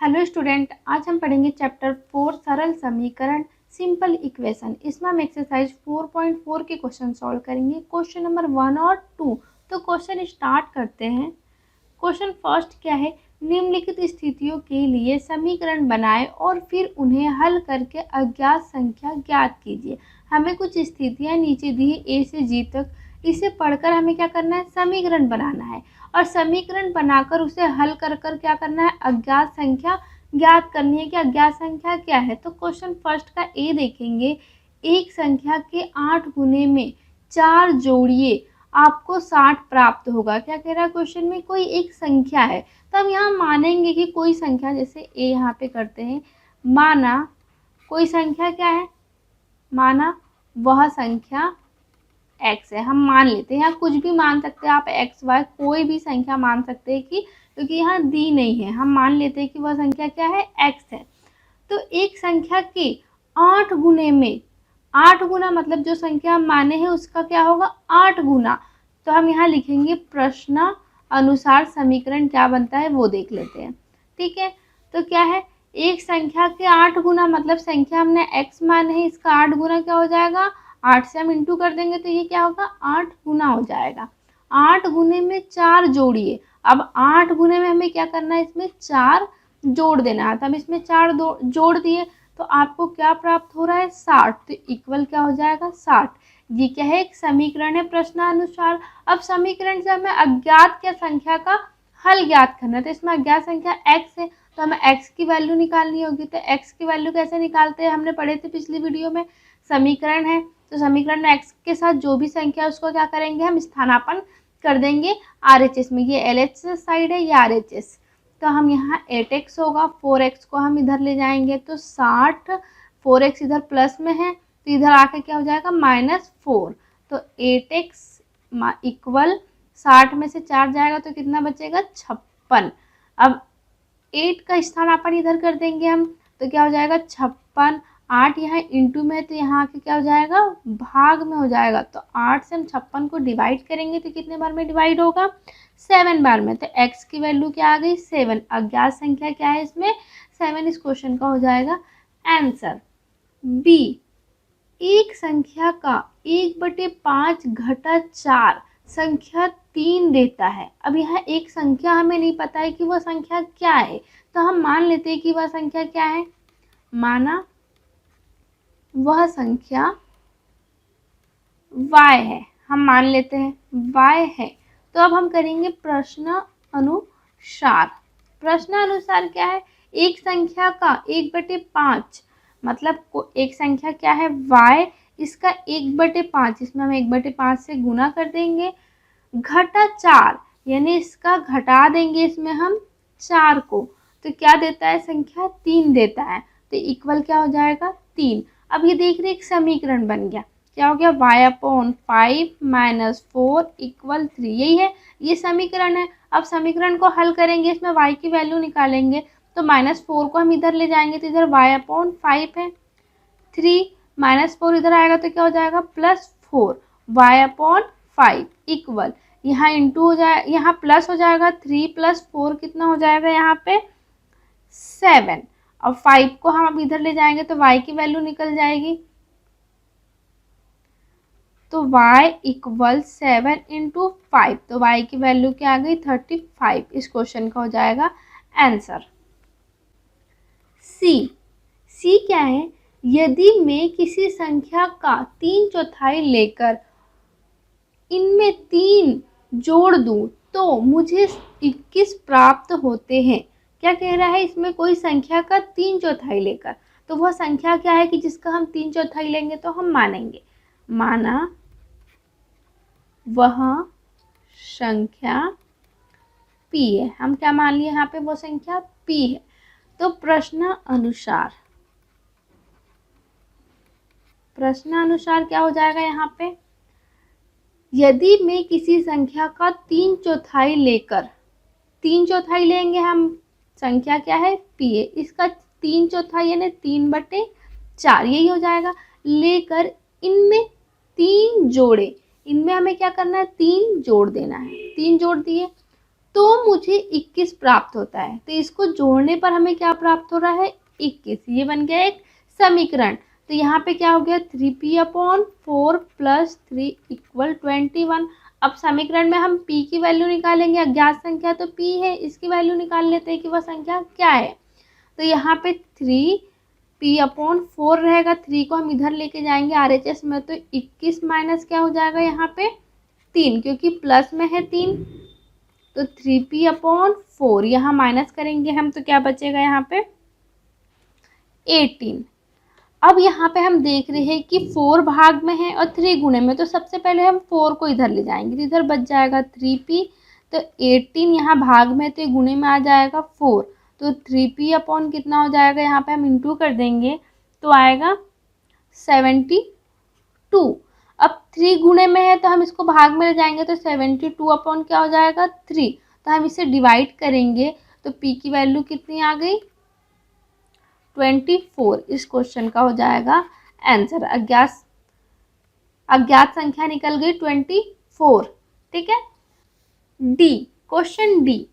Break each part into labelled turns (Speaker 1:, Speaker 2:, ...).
Speaker 1: Hello student, आज हम पढ़ेंगे चैप्टर 4 सरल समीकरण सिंपल इक्वेशन। इसमें हम एक्सरसाइज 4.4 के क्वेश्चन सॉल्व करेंगे, क्वेश्चन नंबर 1 और 2। तो क्वेश्चन स्टार्ट करते हैं। क्वेश्चन फर्स्ट क्या है, निम्नलिखित स्थितियों के लिए समीकरण बनाएं और फिर उन्हें हल करके अज्ञात संख्या ज्ञात कीजिए। हमें कुछ स्थितियां नीचे दी है ए से जी तक, इसे पढ़कर हमें क्या करना है, समीकरण बनाना है और समीकरण बनाकर उसे हल कर कर क्या करना है, अज्ञात संख्या ज्ञात करनी है कि अज्ञात संख्या क्या है। तो क्वेश्चन फर्स्ट का ए देखेंगे, एक संख्या के 8 गुने में 4 जोड़िए आपको 60 प्राप्त होगा। क्या कह रहा है क्वेश्चन में, कोई एक संख्या है तो हम यहाँ मानेंगे कि कोई संख्या, जैसे ए यहाँ पे करते हैं, माना कोई संख्या क्या है, माना वह संख्या x है। हम मान लेते हैं, यहाँ कुछ भी मान सकते हैं आप, x y कोई भी संख्या मान सकते हैं कि क्योंकि यहाँ दी नहीं है, हम मान लेते हैं कि वह संख्या क्या है, x है। तो एक संख्या के 8 गुने में, 8 गुना मतलब जो संख्या हम माने हैं उसका क्या होगा, 8 गुना। तो हम यहाँ लिखेंगे प्रश्न अनुसार समीकरण क्या बनता है वो देख लेते हैं। ठीक है, तो क्या है, एक संख्या के 8 गुना मतलब संख्या हमने x माने है, इसका 8 गुना क्या हो जाएगा, 8 से हम इंटू कर देंगे तो ये क्या होगा, 8 गुना हो जाएगा। 8 गुने में 4 जोड़िए। अब 8 गुने में हमें क्या करना है, इसमें 4 जोड़ देना है। तो हम इसमें 4 जोड़ दिए तो आपको क्या प्राप्त हो रहा है, 60। तो इक्वल क्या हो जाएगा, 60। ये क्या है, एक समीकरण है प्रश्नानुसार। अब समीकरण से हमें अज्ञात क्या संख्या का हल ज्ञात करना है। तो इसमें अज्ञात संख्या x है तो हमें x की वैल्यू निकालनी होगी। तो x की वैल्यू कैसे निकालते हैं, हमने पढ़े थे पिछली वीडियो में। समीकरण है तो समीकरण में x के साथ जो भी संख्या है उसको क्या करेंगे, हम स्थानापन्न कर देंगे RHS में। ये LHS साइड है, ये RHS। तो हम यहाँ 8x होगा, 4x को हम इधर ले जाएंगे तो 60, 4x इधर प्लस में है तो इधर आके क्या हो जाएगा, -4। तो 8x इक्वल 60 में से 4 जाएगा तो कितना बचेगा, 56। अब 8 का स्थानापन्न इधर कर देंगे हम तो क्या हो जाएगा, 56। 8 यहाँ इंटू में है तो यहाँ आके क्या हो जाएगा, भाग में हो जाएगा। तो 8 से हम 56 को डिवाइड करेंगे तो कितने बार में डिवाइड होगा, 7 बार में। तो x की वैल्यू क्या आ गई, 7। अज्ञात संख्या क्या है इसमें, 7 इस क्वेश्चन का हो जाएगा आंसर। बी, एक संख्या का 1/5 घटा 4 संख्या 3 देता है। अब यहाँ एक संख्या हमें नहीं पता है कि वह संख्या क्या है, तो हम मान लेते हैं कि वह संख्या क्या है, माना वह संख्या y है, हम मान लेते हैं y है। तो अब हम करेंगे प्रश्न अनुसार। प्रश्न अनुसार क्या है, एक संख्या का 1/5 मतलब एक संख्या क्या है y, इसका 1/5, इसमें हम 1/5 से गुना कर देंगे, घटा 4 यानी इसका घटा देंगे इसमें हम 4 को, तो क्या देता है, संख्या 3 देता है। तो इक्वल क्या हो जाएगा, 3। अब ये देख रहे एक समीकरण बन गया, क्या हो गया, y/5 - 4 = 3। यही है, ये समीकरण है। अब समीकरण को हल करेंगे, इसमें y की वैल्यू निकालेंगे तो -4 को हम इधर ले जाएंगे तो इधर y/5 है, 3 -4 इधर आएगा तो क्या हो जाएगा, +4 y/5 इक्वल, यहाँ इंटू हो जाए, यहाँ प्लस हो जाएगा, 3 + 4 कितना हो जाएगा यहाँ पे, 7। अब 5 को हम अब इधर ले जाएंगे तो y की वैल्यू निकल जाएगी, तो y = 7 × 5। तो y की वैल्यू क्या आ गई, 35। इस क्वेश्चन का हो जाएगा आंसर। सी क्या है, यदि मैं किसी संख्या का 3/4 लेकर इनमें 3 जोड़ दूं तो मुझे 21 प्राप्त होते हैं। क्या कह रहा है, इसमें कोई संख्या का 3/4 लेकर, तो वह संख्या क्या है कि जिसका हम 3/4 लेंगे तो हम मानेंगे, माना वह संख्या p है। हम क्या मान लिए यहाँ पे, वो संख्या p है। तो प्रश्न अनुसार क्या हो जाएगा यहाँ पे, यदि मैं किसी संख्या का 3/4 लेकर, 3/4 लेंगे हम, संख्या क्या है p है, इसका 3/4 यानी 3/4 यही हो जाएगा, लेकर इनमें 3 जोड़े, इनमें हमें क्या करना है, 3 जोड़ देना है। 3 जोड़ दिए तो मुझे 21 प्राप्त होता है। तो इसको जोड़ने पर हमें क्या प्राप्त हो रहा है, 21। ये बन गया एक समीकरण। तो यहाँ पे क्या हो गया, 3p/4 + 3 = 21। अब समीकरण में हम p की वैल्यू निकालेंगे, अज्ञात संख्या तो p है, इसकी वैल्यू निकाल लेते हैं कि वह संख्या क्या है। तो यहाँ पे 3p/4 रहेगा, 3 को हम इधर लेके जाएंगे RHS में, तो 21 माइनस क्या हो जाएगा यहाँ पे 3, क्योंकि प्लस में है 3। तो 3p/4 यहाँ माइनस करेंगे हम, तो क्या बचेगा यहाँ पे 18। अब यहाँ पे हम देख रहे हैं कि 4 भाग में है और 3 गुणे में, तो सबसे पहले हम 4 को इधर ले जाएंगे, तो इधर बच जाएगा 3p। तो 18 यहाँ भाग में, तो गुणे में आ जाएगा 4। तो 3p/ कितना हो जाएगा, यहाँ पे हम इंटू कर देंगे तो आएगा 72। अब 3 गुणे में है तो हम इसको भाग में ले जाएंगे, तो 72 क्या हो जाएगा 3। तो हम इसे डिवाइड करेंगे तो p की वैल्यू कितनी आ गई 24। इस क्वेश्चन का हो जाएगा आंसर। अज्ञात संख्या निकल गई 24। ठीक है। D, question D.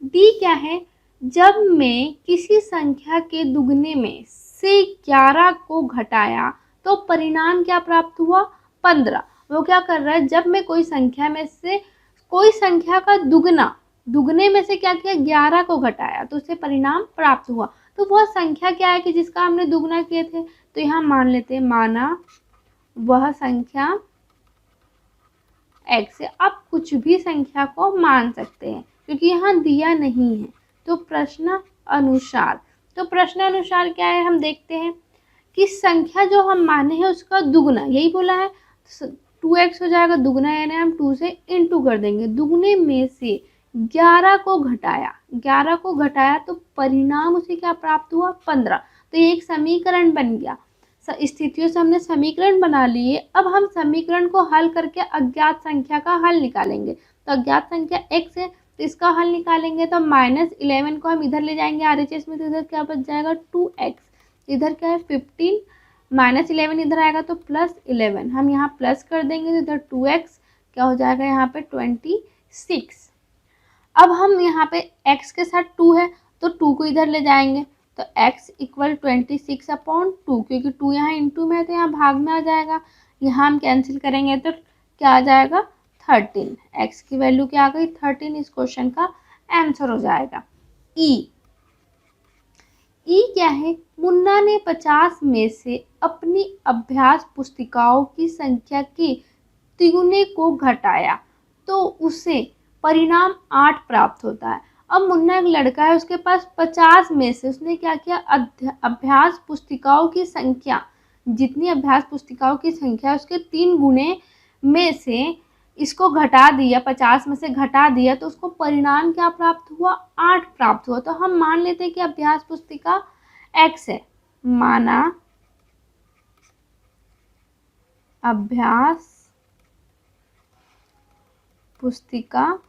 Speaker 1: डी क्या है, जब मैं किसी संख्या के दुगने में से 11 को घटाया तो परिणाम क्या प्राप्त हुआ 15। वो क्या कर रहा है, जब मैं कोई संख्या में से कोई संख्या का दुगने में से क्या किया 11 को घटाया तो उससे परिणाम प्राप्त हुआ। तो वह संख्या क्या है कि जिसका हमने दुगना किए थे। तो यहाँ मान लेते हैं, माना वह संख्या x है। आप कुछ भी संख्या को मान सकते हैं क्योंकि यहाँ दिया नहीं है। तो प्रश्न अनुसार क्या है, हम देखते हैं कि संख्या जो हम माने हैं उसका दुगना, यही बोला है 2x हो जाएगा दुगना, यानी हम 2 से इंटू कर देंगे। दुगने में से 11 को घटाया तो परिणाम उसे क्या प्राप्त हुआ 15। तो ये एक समीकरण बन गया। स्थितियों से हमने समीकरण बना लिए। अब हम समीकरण को हल करके अज्ञात संख्या का हल निकालेंगे। तो अज्ञात संख्या x है तो इसका हल निकालेंगे, तो -11 को हम इधर ले जाएंगे RHS में, तो इधर क्या बच जाएगा 2x। इधर क्या है 15, -11 इधर आएगा तो +11, हम यहाँ प्लस कर देंगे तो इधर 2x क्या हो जाएगा यहाँ पे 26। अब हम यहाँ पे x के साथ 2 है तो 2 को इधर ले जाएंगे, तो x = 26/2, क्योंकि 2 यहाँ इंटू में है तो यहाँ भाग में आ जाएगा। यहाँ हम कैंसिल करेंगे तो क्या आ जाएगा 13। x की वैल्यू क्या आ गई 13। इस क्वेश्चन का आंसर हो जाएगा ई। क्या है, मुन्ना ने 50 में से अपनी अभ्यास पुस्तिकाओं की संख्या के तिगुने को घटाया तो उसे परिणाम 8 प्राप्त होता है। अब मुन्ना एक लड़का है, उसके पास 50 में से उसने क्या किया, अभ्यास पुस्तिकाओं की संख्या, जितनी अभ्यास पुस्तिकाओं की संख्या उसके 3 गुणे में से इसको घटा दिया, 50 में से घटा दिया तो उसको परिणाम क्या प्राप्त हुआ 8 प्राप्त हुआ। तो हम मान लेते हैं कि अभ्यास पुस्तिका x है, माना अभ्यास पुस्तिका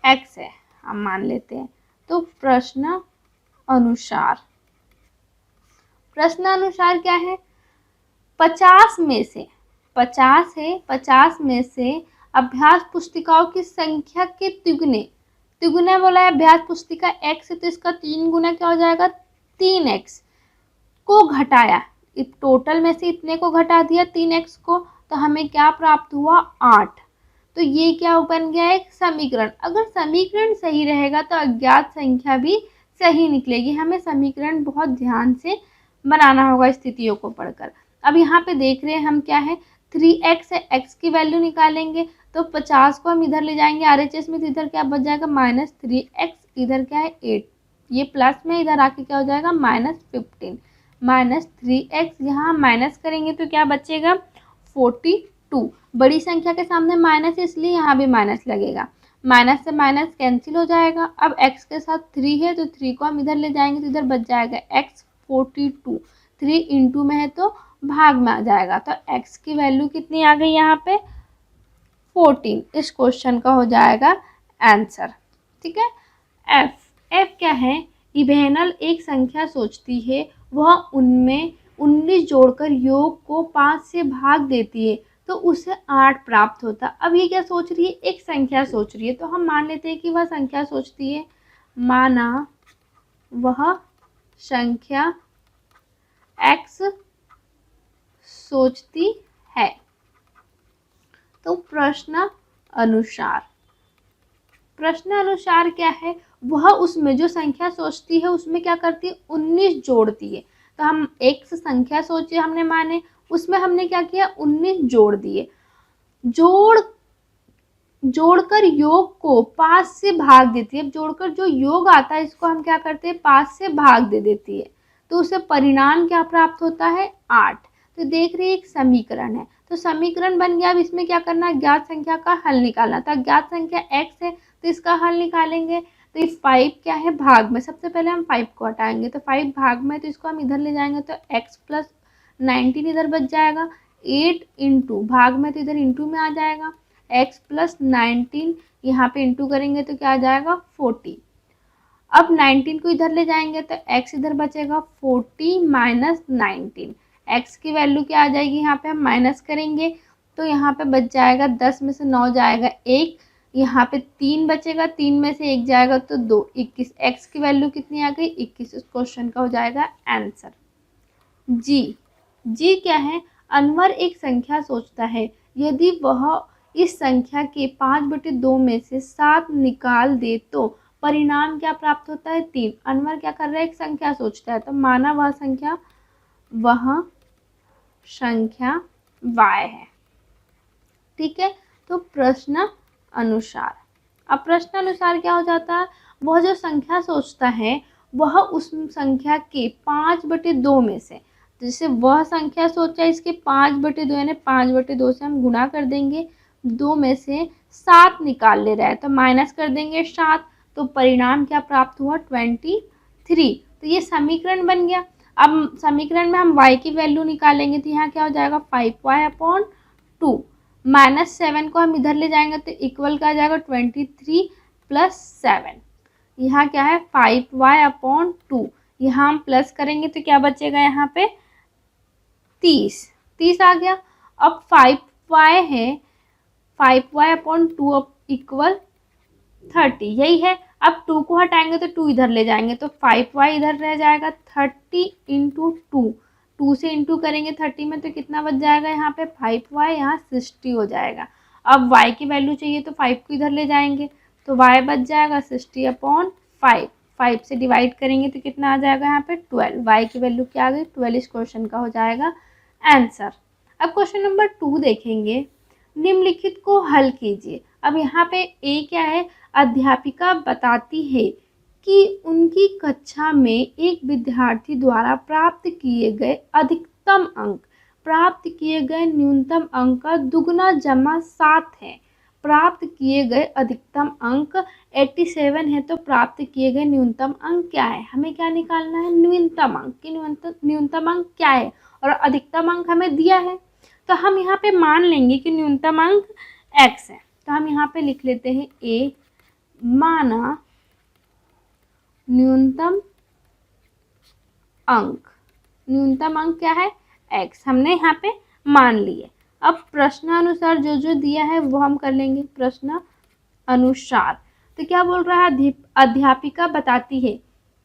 Speaker 1: x है, हम मान लेते हैं। तो प्रश्न अनुसार क्या है, 50 में से 50 है, 50 में से अभ्यास पुस्तिकाओं की संख्या के तिगुने बोला है। अभ्यास पुस्तिका x है तो इसका 3 गुना क्या हो जाएगा 3x को घटाया, टोटल में से इतने को घटा दिया 3x को, तो हमें क्या प्राप्त हुआ 8। तो ये क्या बन गया एक समीकरण। अगर समीकरण सही रहेगा तो अज्ञात संख्या भी सही निकलेगी। हमें समीकरण बहुत ध्यान से बनाना होगा स्थितियों को पढ़कर। अब यहाँ पे देख रहे हैं हम क्या है 3x है, x की वैल्यू निकालेंगे तो 50 को हम इधर ले जाएंगे RHS में, तो इधर क्या बच जाएगा -3x, इधर क्या है 8, ये प्लस में इधर आके क्या हो जाएगा -15, -3x यहाँ माइनस करेंगे तो क्या बचेगा 42। बड़ी संख्या के सामने माइनस है इसलिए यहाँ भी माइनस लगेगा, माइनस से माइनस कैंसिल हो जाएगा। अब x के साथ 3 है तो 3 को हम इधर ले जाएंगे तो इधर बच जाएगा x 42, 3 इंटू में है तो भाग में आ जाएगा। तो x की वैल्यू कितनी आ गई यहाँ पे 14। इस क्वेश्चन का हो जाएगा आंसर। ठीक है। f क्या है, इवेनल एक संख्या सोचती है, वह उनमें 19 जोड़कर योग को 5 से भाग देती है तो उसे 8 प्राप्त होता। अब ये क्या सोच रही है, एक संख्या सोच रही है, तो हम मान लेते हैं कि वह संख्या सोचती है, माना वह संख्या x सोचती है। तो प्रश्न अनुसार क्या है, वह उसमें जो संख्या सोचती है उसमें क्या करती है, 19 जोड़ती है। तो हम एक संख्या सोचे हमने माने, उसमें हमने क्या किया, 19 जोड़ दिए। जोड़कर योग को 5 से भाग देती है। अब जोड़कर जो योग आता है इसको हम क्या करते हैं, 5 से भाग दे देती है, तो उसे परिणाम क्या प्राप्त होता है, 8। तो देख रही है एक समीकरण है, तो समीकरण बन गया। अब इसमें क्या करना है, ज्ञात संख्या का हल निकालना था। ज्ञात संख्या x है तो इसका हल निकालेंगे। तो ये 5 क्या है, भाग में, सबसे पहले हम 5 को हटाएंगे, तो 5 भाग में, तो इसको हम इधर ले जाएंगे तो x प्लस 19 इधर बच जाएगा। 8 इंटू भाग में, तो इधर इंटू में आ जाएगा, x प्लस 19 यहाँ पे इंटू करेंगे तो क्या आ जाएगा, 40। अब 19 को इधर ले जाएंगे तो x इधर बचेगा, 40 माइनस 19, x की वैल्यू क्या आ जाएगी, यहाँ पे हम माइनस करेंगे तो यहाँ पे बच जाएगा, 10 में से 9 जाएगा 1, यहाँ पे 3 बचेगा, 3 में से 1 जाएगा तो 2, 21। x की वैल्यू कितनी आ गई, 21। इस क्वेश्चन का हो जाएगा आंसर। जी क्या है, अनवर एक संख्या सोचता है, यदि वह इस संख्या के 5/2 में से 7 निकाल दे तो परिणाम क्या प्राप्त होता है, 3। अनवर क्या कर रहा है, एक संख्या सोचता है, तो माना वह संख्या y है, ठीक है। तो प्रश्न अनुसार, अब प्रश्न अनुसार क्या हो जाता है, वह जो संख्या सोचता है वह उस संख्या के 5/2 में से, जैसे वह संख्या सोचा इसके 5/2 यानी 5/2 से हम गुणा कर देंगे, 2 में से 7 निकाल ले रहा है तो माइनस कर देंगे 7, तो परिणाम क्या प्राप्त हुआ, 23। तो ये समीकरण बन गया। अब समीकरण में हम y की वैल्यू निकालेंगे तो यहाँ क्या हो जाएगा, 5y/2, -7 को हम इधर ले जाएंगे तो इक्वल का आ जाएगा 23 + 7। यहाँ क्या है, 5y/2, यहाँ हम प्लस करेंगे तो क्या बचेगा, यहाँ पे 30 आ गया। अब 5y है, 5y/2 अब इक्वल 30, यही है। अब 2 को हटाएंगे तो 2 इधर ले जाएंगे तो 5y इधर रह जाएगा, 30 इंटू 2 से इंटू करेंगे 30 में तो कितना बच जाएगा, यहाँ पे 5y, यहाँ 60 हो जाएगा। अब y की वैल्यू चाहिए तो 5 को इधर ले जाएंगे तो y बच जाएगा 60/5, 5 से डिवाइड करेंगे तो कितना आ जाएगा, यहाँ पे 12। y की वैल्यू क्या आ गई, 12। इस क्वेश्चन का हो जाएगा आंसर। अब क्वेश्चन नंबर 2 देखेंगे, निम्नलिखित को हल कीजिए। अब यहाँ पे ए क्या है, अध्यापिका बताती है कि उनकी कक्षा में एक विद्यार्थी द्वारा प्राप्त किए गए न्यूनतम अंक का दुगना जमा 7 है। प्राप्त किए गए अधिकतम अंक 87 है, तो प्राप्त किए गए न्यूनतम अंक क्या है, हमें क्या निकालना है, न्यूनतम अंक की न्यूनतम अंक क्या है, और अधिकतम अंक हमें दिया है। तो हम यहाँ पे मान लेंगे कि न्यूनतम अंक x है, तो हम यहाँ पे लिख लेते हैं a, माना न्यूनतम अंक क्या है, x, हमने यहाँ पे मान लिए। अब प्रश्नानुसार जो जो दिया है वो हम कर लेंगे। प्रश्न अनुसार तो क्या बोल रहा है, अध्यापिका बताती है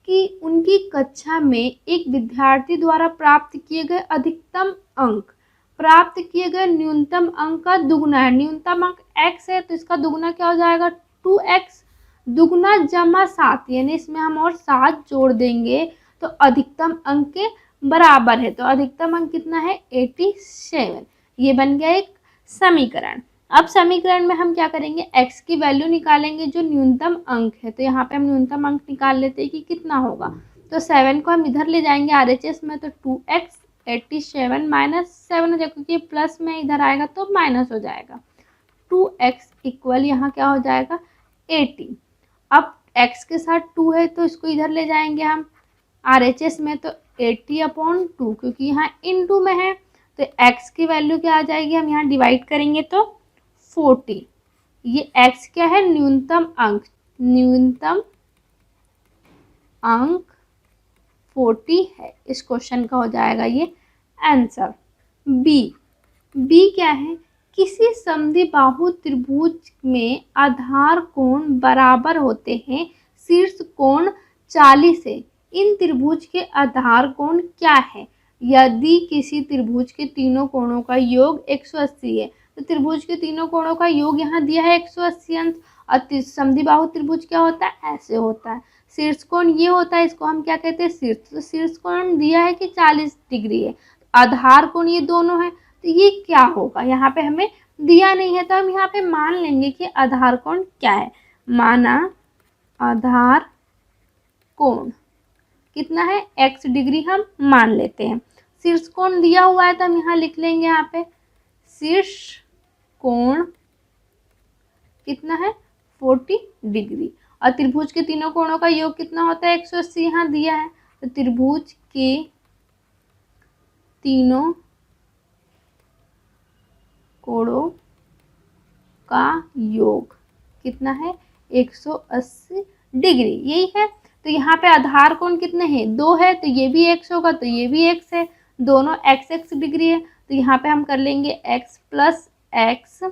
Speaker 1: कि उनकी कक्षा में एक विद्यार्थी द्वारा प्राप्त किए गए अधिकतम अंक प्राप्त किए गए न्यूनतम अंक का दुगुना है। न्यूनतम अंक x है तो इसका दुगुना क्या हो जाएगा, 2x, दुगुना जमा 7, यानी इसमें हम और 7 जोड़ देंगे तो अधिकतम अंक के बराबर है। तो अधिकतम अंक कितना है, 87। ये बन गया एक समीकरण। अब समीकरण में हम क्या करेंगे, x की वैल्यू निकालेंगे जो न्यूनतम अंक है। तो यहाँ पे हम न्यूनतम अंक निकाल लेते हैं कि कितना होगा, तो 7 को हम इधर ले जाएंगे RHS में, तो 2x 87 माइनस 7 हो जाएगा, क्योंकि प्लस में इधर आएगा तो माइनस हो जाएगा। 2x इक्वल यहाँ क्या हो जाएगा, 80। अब x के साथ 2 है तो इसको इधर ले जाएंगे हम RHS में, तो 80/2, क्योंकि यहाँ इनटू में है तो x की वैल्यू क्या आ जाएगी, हम यहाँ डिवाइड करेंगे तो 40। ये x क्या है, न्यूनतम अंक 40 है। इस क्वेश्चन का हो जाएगा ये आंसर। बी क्या है, किसी समद्विबाहु त्रिभुज में आधार कोण बराबर होते हैं शीर्ष कोण 40 है। इन त्रिभुज के आधार कोण क्या है? यदि किसी त्रिभुज के तीनों कोणों का योग 180 है तो त्रिभुज के तीनों कोणों का योग यहाँ दिया है 180 अंश। और समद्विबाहु त्रिभुज क्या होता है? ऐसे होता है। शीर्ष कोण ये होता है, इसको हम क्या कहते हैं? शीर्ष। तो शीर्ष कोण दिया है कि 40 डिग्री है। आधार कोण ये दोनों है, तो ये क्या होगा? यहाँ पे हमें दिया नहीं है तो हम यहाँ पे मान लेंगे कि आधार कोण क्या है। माना आधार कोण कितना है? x डिग्री हम मान लेते हैं। शीर्ष कोण दिया हुआ है तो हम यहाँ लिख लेंगे, यहाँ पे शीर्ष कोण कितना है? 40 डिग्री। और त्रिभुज के तीनों कोणों का योग कितना होता है? 180 यहाँ दिया है। तो त्रिभुज के तीनों कोणों का योग कितना है? 180 डिग्री। यही है। तो यहाँ पे आधार कोण कितने हैं? 2 है, तो ये भी x होगा, तो ये भी x है। दोनों x डिग्री है, तो यहाँ पे हम कर लेंगे x प्लस 40।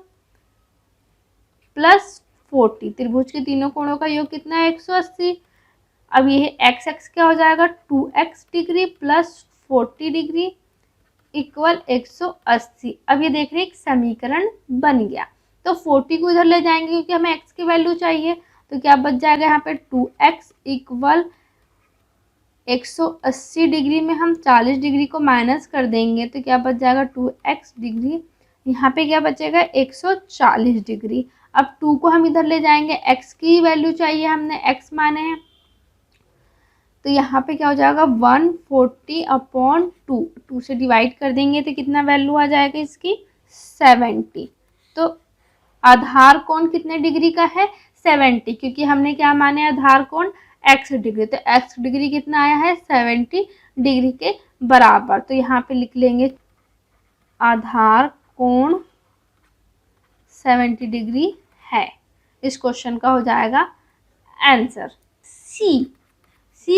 Speaker 1: त्रिभुज के तीनों कोणों का योग कितना है? 180। अब ये x क्या हो जाएगा? 2x degree plus 40 degree equal 180। अब ये देख रहे एक समीकरण बन गया। तो 40 को इधर ले जाएंगे क्योंकि हमें x की वैल्यू चाहिए। तो क्या बच जाएगा यहाँ पे? 2x इक्वल 180 डिग्री में हम 40 डिग्री को माइनस कर देंगे तो क्या बच जाएगा? 2x degree. यहाँ पे क्या बचेगा? 140 डिग्री। अब 2 को हम इधर ले जाएंगे, x की वैल्यू चाहिए, हमने x माने हैं। तो यहाँ पे क्या हो जाएगा? 140/2। 2 से डिवाइड कर देंगे तो कितना वैल्यू आ जाएगा इसकी? 70। तो आधार कोण कितने डिग्री का है? 70, क्योंकि हमने क्या माने? आधार कोण x डिग्री। तो x डिग्री कितना आया है? 70 डिग्री के बराबर। तो यहाँ पे लिख लेंगे आधार कोण 70 डिग्री है। इस क्वेश्चन का हो जाएगा आंसर। सी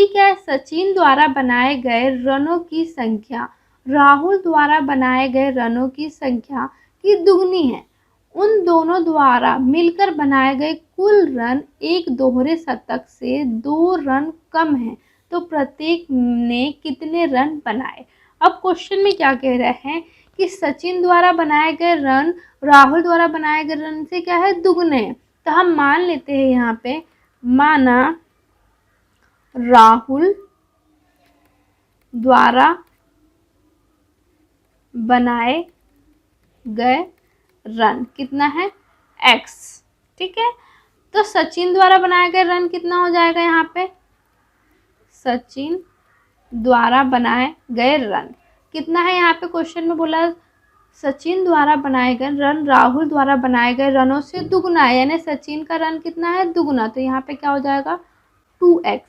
Speaker 1: क्या है? सचिन द्वारा बनाए गए रनों की संख्या राहुल द्वारा बनाए गए रनों की संख्या की दुगनी है। उन दोनों द्वारा मिलकर बनाए गए कुल रन एक दोहरे शतक से 2 रन कम है, तो प्रत्येक ने कितने रन बनाए? अब क्वेश्चन में क्या कह रहे हैं कि सचिन द्वारा बनाए गए रन राहुल द्वारा बनाए गए रन से क्या है? दुगने हैं। तो हम मान लेते हैं यहाँ पे, माना राहुल द्वारा बनाए गए रन कितना है? x। ठीक है। तो सचिन द्वारा बनाए गए रन कितना हो जाएगा? यहाँ पे सचिन द्वारा बनाए गए रन कितना है? यहाँ पे क्वेश्चन में बोला सचिन द्वारा बनाए गए रन राहुल द्वारा बनाए गए रनों से दुगना है, यानी सचिन का रन कितना है? दुगना। तो यहाँ पे क्या हो जाएगा? 2x।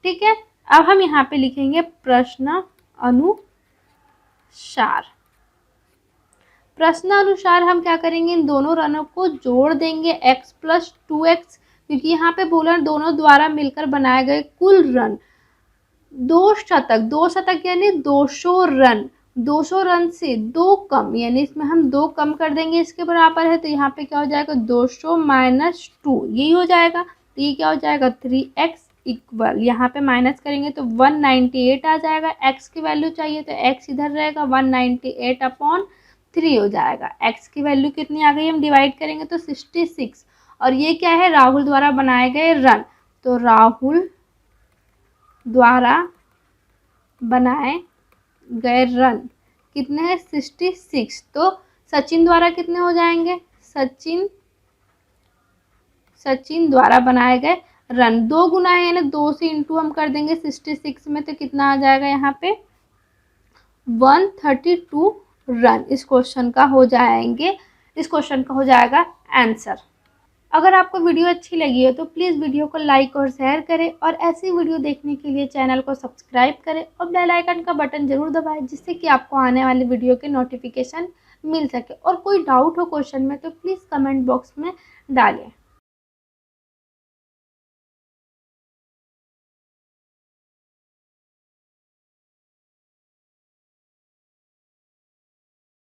Speaker 1: ठीक है। अब हम यहाँ पे लिखेंगे प्रश्न अनुसार। प्रश्न अनुसार हम क्या करेंगे? इन दोनों रनों को जोड़ देंगे x प्लस 2x, क्योंकि यहाँ पे बोला दोनों द्वारा मिलकर बनाए गए कुल रन 2 शतक यानी 200 रन। 200 रन से 2 कम, यानी इसमें हम 2 कम कर देंगे, इसके बराबर है। तो यहाँ पे क्या हो जाएगा? 200 माइनस 2, यही हो जाएगा। तो ये क्या हो जाएगा? 3x इक्वल, यहाँ पे माइनस करेंगे तो 198 आ जाएगा। x की वैल्यू चाहिए तो x इधर रहेगा, 198/3 हो जाएगा। x की वैल्यू कितनी आ गई? हम डिवाइड करेंगे तो 66। और ये क्या है? राहुल द्वारा बनाए गए रन। तो राहुल द्वारा बनाए गए रन कितने हैं? 66। तो सचिन द्वारा कितने हो जाएंगे? सचिन द्वारा बनाए गए रन 2 गुना है, यानी 2 से इंटू हम कर देंगे 66 में, तो कितना आ जाएगा यहाँ पे? 132 रन। इस क्वेश्चन का हो जाएगा आंसर। अगर आपको वीडियो अच्छी लगी हो तो प्लीज़ वीडियो को लाइक और शेयर करें, और ऐसी वीडियो देखने के लिए चैनल को सब्सक्राइब करें और बेल आइकन का बटन ज़रूर दबाएं, जिससे कि आपको आने वाले वीडियो के नोटिफिकेशन मिल सके। और कोई डाउट हो क्वेश्चन में तो प्लीज़ कमेंट बॉक्स में डालें।